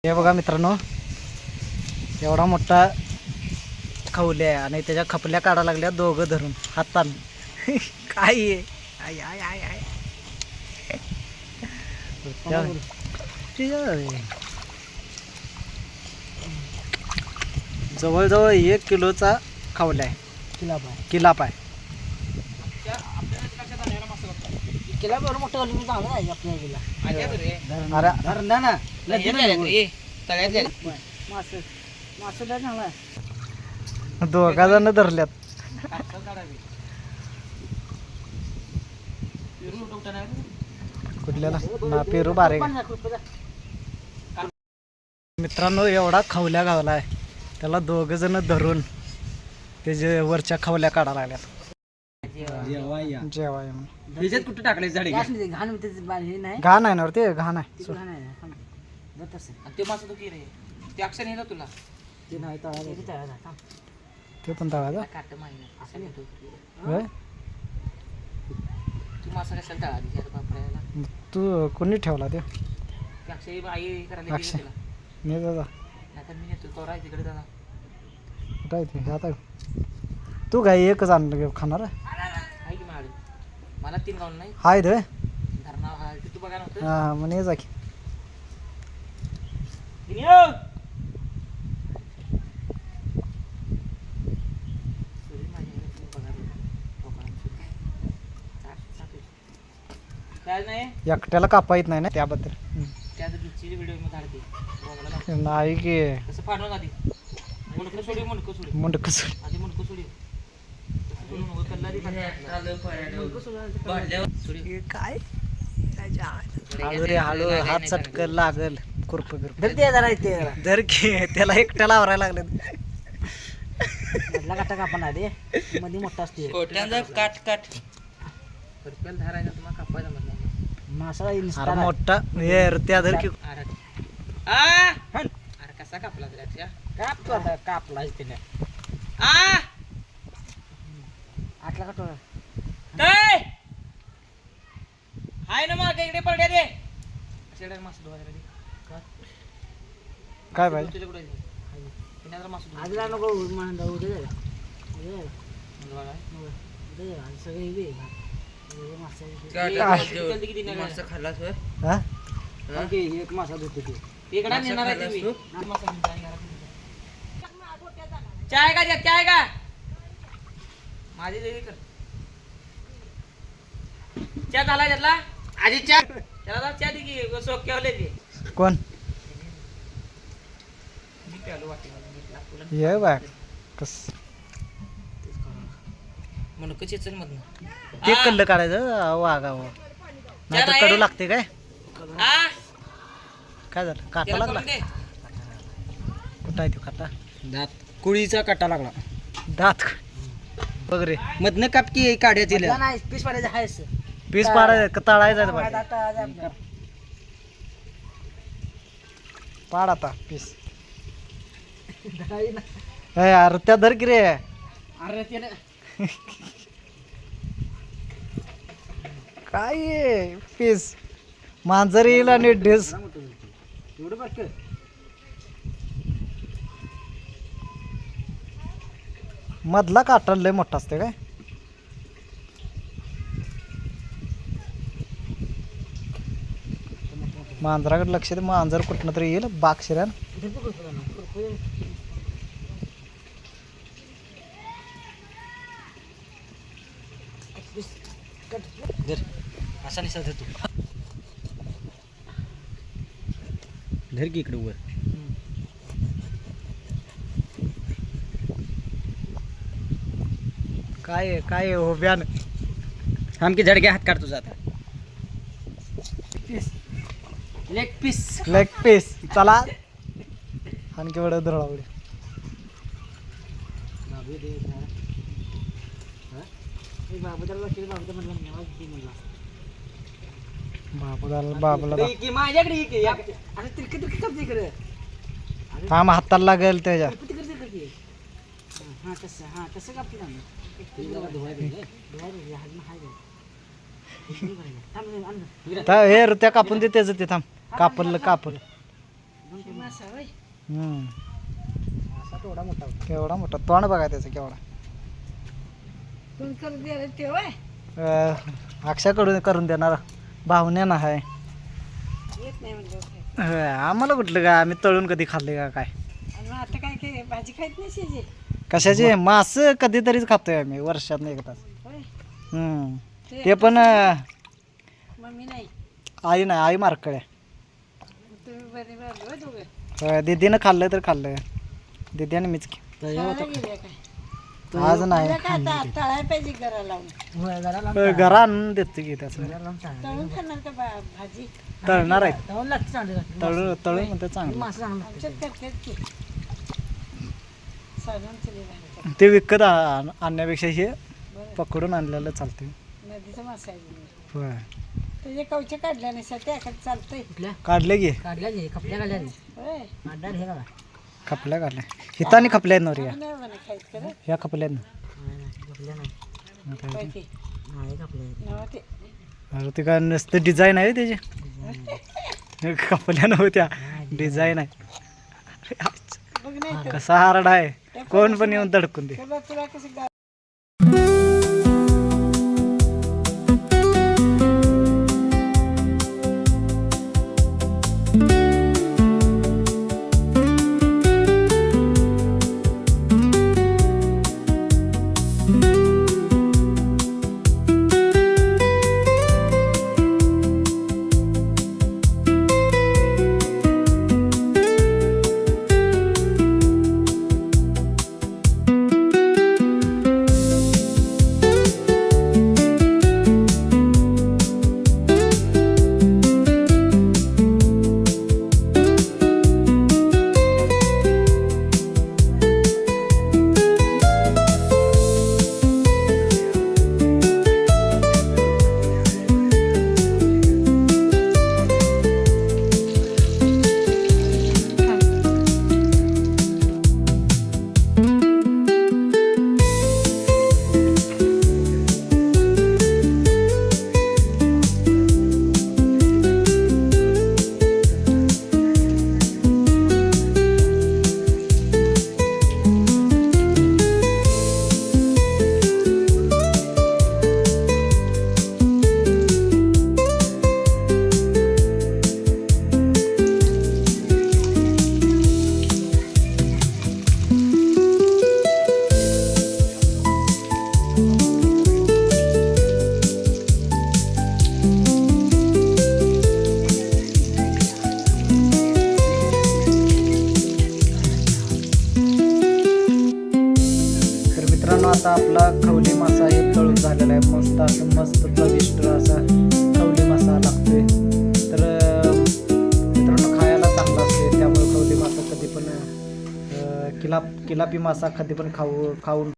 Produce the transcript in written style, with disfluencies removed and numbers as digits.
हे बघा मित्रांनो, एवढा मोठा खवले आहे आणि त्याच्या खपल्या काढा लागल्या दोघं धरून हातान. काय आहे? आय आय आय आय जवळजवळ 1 किलोचा खवला आहे. किलाप आहे. किला बरोबर मोठं घालून चांगलं आहे आपल्याला. दोघा जण धरल्यात. कुठल्याला ना पेरू बारे. मित्रांनो, एवढा खवल्या गावला आहे, त्याला दोघ जण धरून त्याच्या वरच्या खवल्या काढा लागल्यात. जेवाय त्याच्यात कुठं टाकले झाडे घाण नाही. घाण आहे ना ते, घाण आहे. ते मासा तू की रे ते अक्षर नाही ना तुला. ते नाही ते पण तळायचा काट माहिती असं नाही होय. तू मासा कशाला तळा पापडायला. तू कोणी ठेवला ते? अक्षय आई करायला अक्षय नाही दादा. आता मी नेतो तो राय तिकडे दादा. कुठं आहे ते आता? तू काय एकच आणलं खाणार आहे? की माडी मला 3 गाऊन नाही हाय रे धरणा हा तू बघा नव्हतं. हा म्हणे जा की. काय नाही एकट्याला कापा येत नाही ना त्याबद्दल. त्यात बिच्ची व्हिडिओ मी काढते नाही की कसं पाडवून आधी मुंडकं सोडी मुंडकं सोडी मुंडक सोड. आधी मुंडकं सोडी काय हळू रे हळू, हात चटकन लागल. कुरप धर की, त्याला एकट्याला आवरायला लागलं. काटा कापा ना रे मध्ये मोठा असते काट काट धरायचा तुम्हाला कापायचा म्हटलं मासा अरे मोठा हे त्या धर की. अरे कसा कापला कापला कापला त्याने आटला काटोळा हाय ना मग इकडे पडल्या रे मासा धुवायला काय पाहिजे? आजला नको उद्या सगळे मासा खाल्ला एक मासा धुतो चाय का चाय का माझी देवी कर चहा झाला त्यातला आधी चहा त्याला चहा दे की सोक्यावले ते कोण मी प्यालो वाटी ये बाय कस म्हणून कचेचन मधनं ते कल्ल काढायचं वागावं नाही तर कडू लागते. काय काय झालं? काटा लागला? कुठं आहे तो काटा? दात कुळीचा काटा लागला. दात बघ रे मधनं कापकी काढ्याची पीस पाडायचं आहेस पीस पाडायचं तळायचं पाड आता पीस. अरे त्या धर की रे. अरे त्याने काय पीस मांजर येईल आणि ढेस. एवढं बघ मधला काटा लय मोठा असते. काय मांजराकडे लक्ष दे. मांजर कुठनं तरी येईल बागशिऱ्यान. असा निसा धर तू धर की इकडे वर. काय काय हो ब्यान आमकी झडके हात काढतो जाता लेग पीस चला आणखी बडं धरवडे. बाबूला थांब हाताला लागेल त्याच्या. हे त्या कापून दे त्याचं ते. थांब कापल. असा थोडा मोठा होता. केवढा मोठा तोंड बघा त्याचं केवढा. अक्षाकडून करून देणार भावण्यानं आहे. आम्हाला कुठलं काय, आम्ही तळून कधी खाल्ले का काय. आता काय भाजी खायत नाही कशाचे मास कधीतरीच खातोय आम्ही वर्षात एकदाच. ते पण मम्मी नाही आई नाही, आई मारकड्या. तुम्ही बरे बरे दोघे होय, दीदीनं खाल्लं तर खाल्लं, दीदी आणि मीच की. आज नाही तळाय पाहिजे घरा लावून घरा आणून देतो की त्याचं. तळून खाणार का भाजी तळणार आहे, तळून लागते चांगली तळून तळून म्हणते चांगलं. आमच्यात करतात की साधारण भाजी ते विकत आणण्यापेक्षा हे पकडून आणलेलं चालते. नदीचा मासा आहे होय, त्याचे कवचे काढल्या नाही सर त्या चालतंय. काढले की काढल्या घे खपल्या काढल्या होय मांडा हे बघा खपल्या काढल्या हिताने खपल्या आहेत नवऱ्या. नाही म्हणे खायच खरं ह्या खपल्या खपल्या नाही ते नव्हते अरे ते काय नुसतं डिझाईन आहे त्याची. खपल्या नव्हत्या, डिझाईन आहे. बघ नाही कसा हार्ड आहे, कोण पण येऊन धडकून दे. तुला तुला कसं आता आपला खवली मासा हे तळून झालेला आहे. मस्त असं मस्त चविष्ट असा खवली मासा लागतोय. तर मित्रांनो खायला चांगला असते, त्यामुळे खवली मासा कधी पण किलापी मासा कधी पण खाऊन